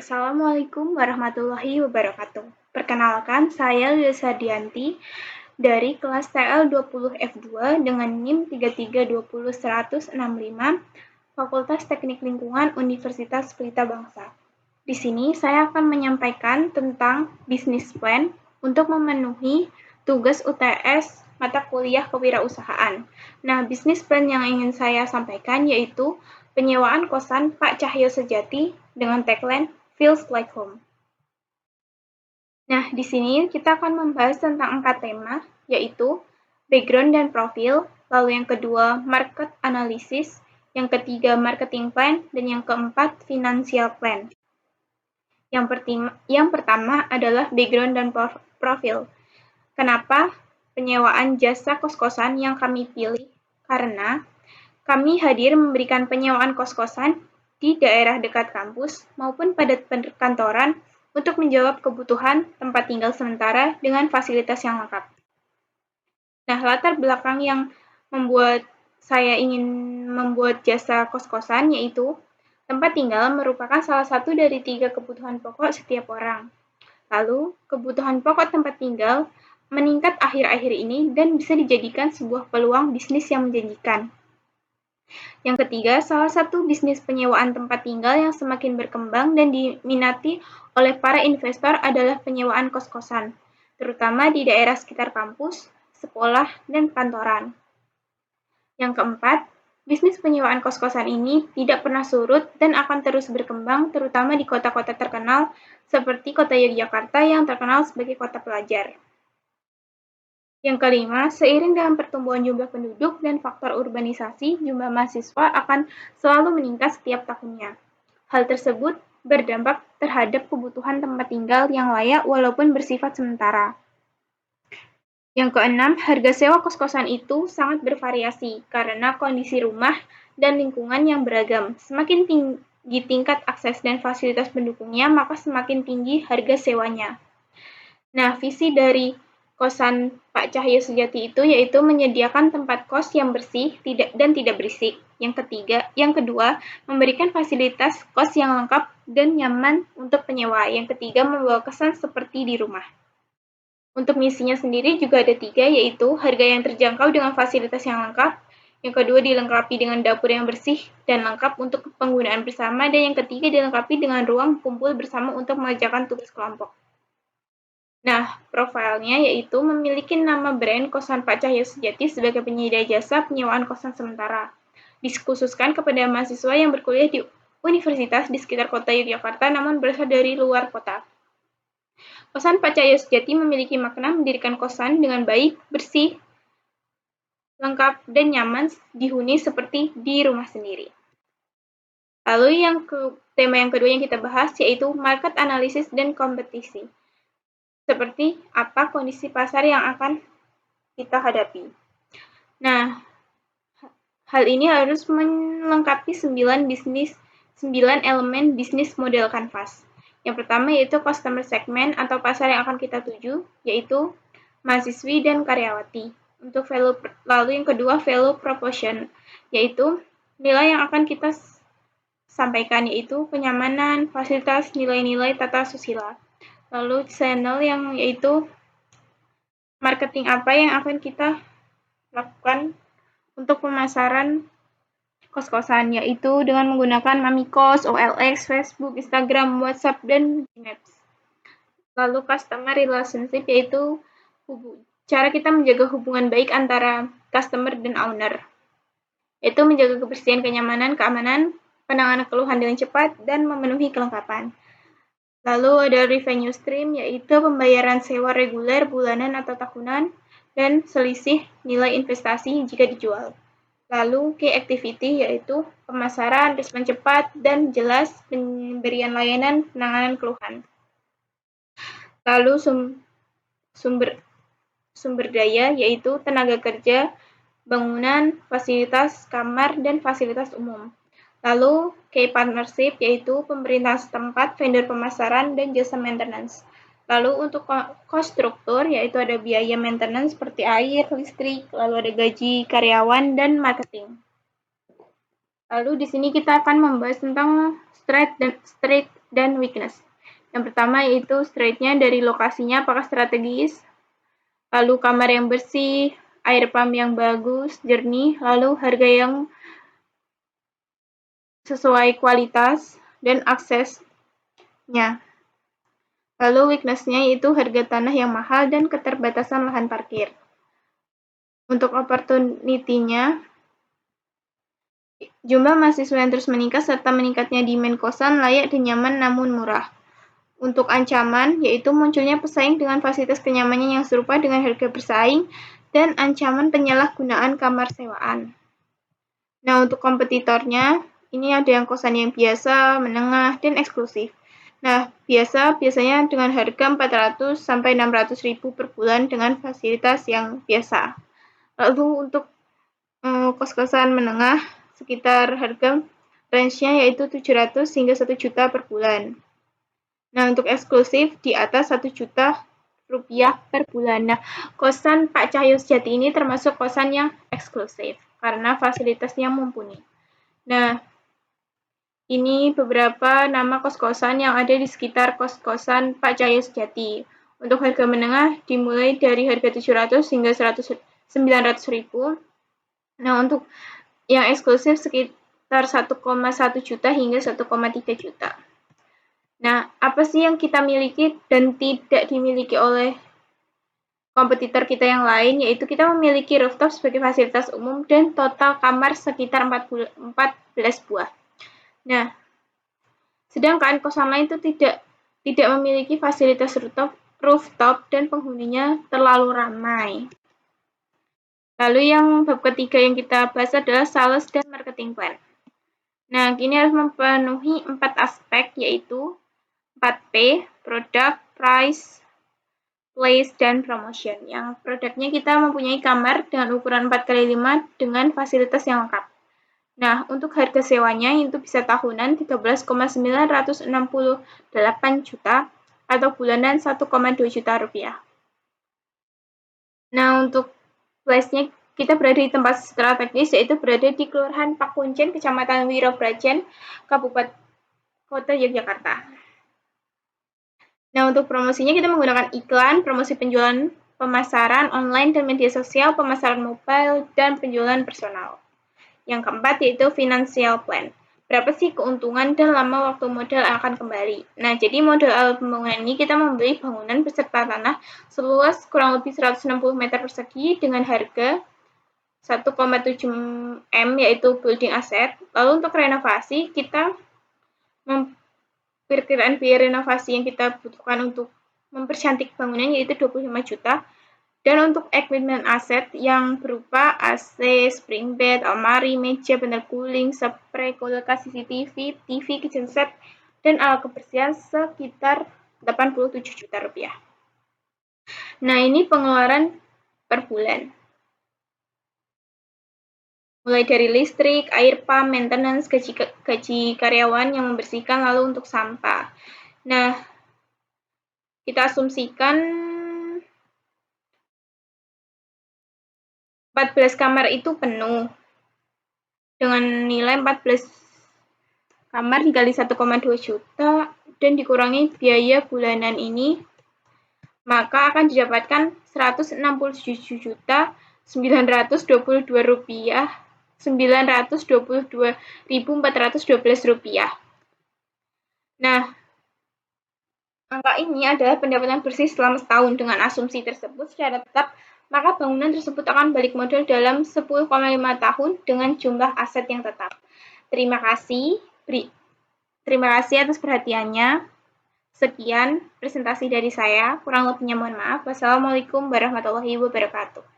Assalamualaikum warahmatullahi wabarakatuh. Perkenalkan, saya Lisa Dianti dari kelas TL20F2 dengan NIM 33201065 Fakultas Teknik Lingkungan Universitas Pelita Bangsa. Di sini saya akan menyampaikan tentang bisnis plan untuk memenuhi tugas UTS mata kuliah kewirausahaan. Nah, bisnis plan yang ingin saya sampaikan yaitu penyewaan kosan Pak Cahyo Sejati dengan tagline Feels Like Home. Nah, di sini kita akan membahas tentang 4 tema, yaitu background dan profil, lalu yang kedua market analysis, yang ketiga marketing plan, dan yang keempat financial plan. Yang pertama adalah background dan profil. Kenapa penyewaan jasa kos-kosan yang kami pilih? Karena kami hadir memberikan penyewaan kos-kosan di daerah dekat kampus maupun pada perkantoran untuk menjawab kebutuhan tempat tinggal sementara dengan fasilitas yang lengkap. Nah, latar belakang yang membuat saya ingin membuat jasa kos-kosan yaitu tempat tinggal merupakan salah satu dari 3 kebutuhan pokok setiap orang. Lalu, kebutuhan pokok tempat tinggal meningkat akhir-akhir ini dan bisa dijadikan sebuah peluang bisnis yang menjanjikan. Yang ketiga, salah satu bisnis penyewaan tempat tinggal yang semakin berkembang dan diminati oleh para investor adalah penyewaan kos-kosan, terutama di daerah sekitar kampus, sekolah, dan kantoran. Yang keempat, bisnis penyewaan kos-kosan ini tidak pernah surut dan akan terus berkembang, terutama di kota-kota terkenal seperti kota Yogyakarta yang terkenal sebagai kota pelajar. Yang kelima, seiring dengan pertumbuhan jumlah penduduk dan faktor urbanisasi, jumlah mahasiswa akan selalu meningkat setiap tahunnya. Hal tersebut berdampak terhadap kebutuhan tempat tinggal yang layak walaupun bersifat sementara. Yang keenam, harga sewa kos-kosan itu sangat bervariasi karena kondisi rumah dan lingkungan yang beragam. Semakin tinggi tingkat akses dan fasilitas pendukungnya, maka semakin tinggi harga sewanya. Nah, visi dari kosan Pak Cahyo Sejati itu yaitu menyediakan tempat kos yang bersih dan tidak berisik. Yang kedua, memberikan fasilitas kos yang lengkap dan nyaman untuk penyewa. Yang ketiga, membawa kesan seperti di rumah. Untuk misinya sendiri juga ada 3, yaitu harga yang terjangkau dengan fasilitas yang lengkap. Yang kedua, dilengkapi dengan dapur yang bersih dan lengkap untuk penggunaan bersama. Dan yang ketiga, dilengkapi dengan ruang kumpul bersama untuk mengerjakan tugas kelompok. Nah, profilnya yaitu memiliki nama brand Kosan Pak Cahyo Sejati sebagai penyedia jasa penyewaan kosan sementara. Dikhususkan kepada mahasiswa yang berkuliah di universitas di sekitar kota Yogyakarta namun berasal dari luar kota. Kosan Pak Cahyo Sejati memiliki makna mendirikan kosan dengan baik, bersih, lengkap, dan nyaman dihuni seperti di rumah sendiri. Lalu tema yang kedua yang kita bahas yaitu market analysis dan kompetisi. Seperti apa kondisi pasar yang akan kita hadapi. Nah, hal ini harus melengkapi 9 elemen bisnis model kanvas. Yang pertama yaitu customer segment atau pasar yang akan kita tuju, yaitu mahasiswi dan karyawati. Lalu yang kedua value proposition, yaitu nilai yang akan kita sampaikan, yaitu kenyamanan, fasilitas, nilai-nilai tata susila. Lalu channel yang yaitu marketing apa yang akan kita lakukan untuk pemasaran kos-kosan, yaitu dengan menggunakan Mamikos, OLX, Facebook, Instagram, WhatsApp, dan Maps. Lalu customer relationship yaitu cara kita menjaga hubungan baik antara customer dan owner, yaitu menjaga kebersihan, kenyamanan, keamanan, penanganan keluhan dengan cepat, dan memenuhi kelengkapan. Lalu ada revenue stream, yaitu pembayaran sewa reguler, bulanan, atau tahunan, dan selisih nilai investasi jika dijual. Lalu key activity, yaitu pemasaran, respon cepat, dan jelas pemberian layanan penanganan keluhan. Lalu sumber daya, yaitu tenaga kerja, bangunan, fasilitas kamar, dan fasilitas umum. Lalu, key partnership yaitu pemerintah setempat, vendor pemasaran, dan jasa maintenance. Lalu untuk cost struktur yaitu ada biaya maintenance seperti air, listrik, lalu ada gaji karyawan, dan marketing. Lalu di sini kita akan membahas tentang strength dan weakness. Yang pertama yaitu strength-nya dari lokasinya apakah strategis, lalu kamar yang bersih, air pump yang bagus, jernih, lalu harga yang sesuai kualitas, dan aksesnya. Lalu weakness-nya yaitu harga tanah yang mahal dan keterbatasan lahan parkir. Untuk opportunity-nya, jumlah mahasiswa yang terus meningkat serta meningkatnya demand kosan layak dan nyaman namun murah. Untuk ancaman, yaitu munculnya pesaing dengan fasilitas kenyamanan yang serupa dengan harga bersaing dan ancaman penyalahgunaan kamar sewaan. Nah, untuk kompetitornya, ini ada yang kosan yang biasa, menengah, dan eksklusif. Nah, biasanya dengan harga 400 sampai 600 ribu per bulan dengan fasilitas yang biasa. Lalu untuk kos-kosan menengah, sekitar harga range-nya yaitu 700 hingga 1 juta per bulan. Nah, untuk eksklusif di atas 1 juta rupiah per bulan. Nah, kosan Pak Cahyo Sejati ini termasuk kosan yang eksklusif karena fasilitasnya mumpuni. Nah, ini beberapa nama kos-kosan yang ada di sekitar kos-kosan Pak Cahyo Sejati. Untuk harga menengah dimulai dari harga 700 hingga 900 ribu. Nah, untuk yang eksklusif sekitar 1,1 juta hingga 1,3 juta. Nah, apa sih yang kita miliki dan tidak dimiliki oleh kompetitor kita yang lain, yaitu kita memiliki rooftop sebagai fasilitas umum dan total kamar sekitar 14 buah. Nah, sedangkan kosan lain itu tidak memiliki fasilitas rooftop dan penghuninya terlalu ramai. Lalu yang bab ketiga yang kita bahas adalah sales dan marketing plan. Nah, kini harus memenuhi 4 aspek, yaitu 4P, product, price, place, dan promotion. Yang produknya kita mempunyai kamar dengan ukuran 4x5 dengan fasilitas yang lengkap. Nah, untuk harga sewanya itu bisa tahunan 13,968 juta atau bulanan 1,2 juta rupiah. Nah, untuk place-nya kita berada di tempat strategis, yaitu berada di Kelurahan Pakuncen, Kecamatan Wirobrajan, Kabupaten Kota Yogyakarta. Nah, untuk promosinya kita menggunakan iklan, promosi penjualan, pemasaran online dan media sosial, pemasaran mobile, dan penjualan personal. Yang keempat yaitu financial plan. Berapa sih keuntungan dan lama waktu modal akan kembali? Nah, jadi modal awal pembangunan ini kita membeli bangunan beserta tanah seluas kurang lebih 160 meter persegi dengan harga 1,7 M yaitu building asset. Lalu untuk renovasi kita perkiraan biaya renovasi yang kita butuhkan untuk mempercantik bangunan yaitu 25 juta. Dan untuk equipment aset yang berupa AC, spring bed, almari, meja, intercooling, spray, kulkas, CCTV, TV, kitchen set, dan alat kebersihan sekitar 87 juta rupiah. Nah, ini pengeluaran per bulan. Mulai dari listrik, air pump, maintenance, gaji karyawan yang membersihkan, lalu untuk sampah. Nah, kita asumsikan 14 kamar itu penuh. Dengan nilai 14 kamar dikali 1,2 juta dan dikurangi biaya bulanan ini, maka akan didapatkan 167 juta 922 rupiah 922.412 rupiah. Nah, angka ini adalah pendapatan bersih selama setahun. Dengan asumsi tersebut secara tetap, maka bangunan tersebut akan balik modal dalam 10,5 tahun dengan jumlah aset yang tetap. Terima kasih atas perhatiannya. Sekian presentasi dari saya. Kurang lebihnya mohon maaf. Wassalamualaikum warahmatullahi wabarakatuh.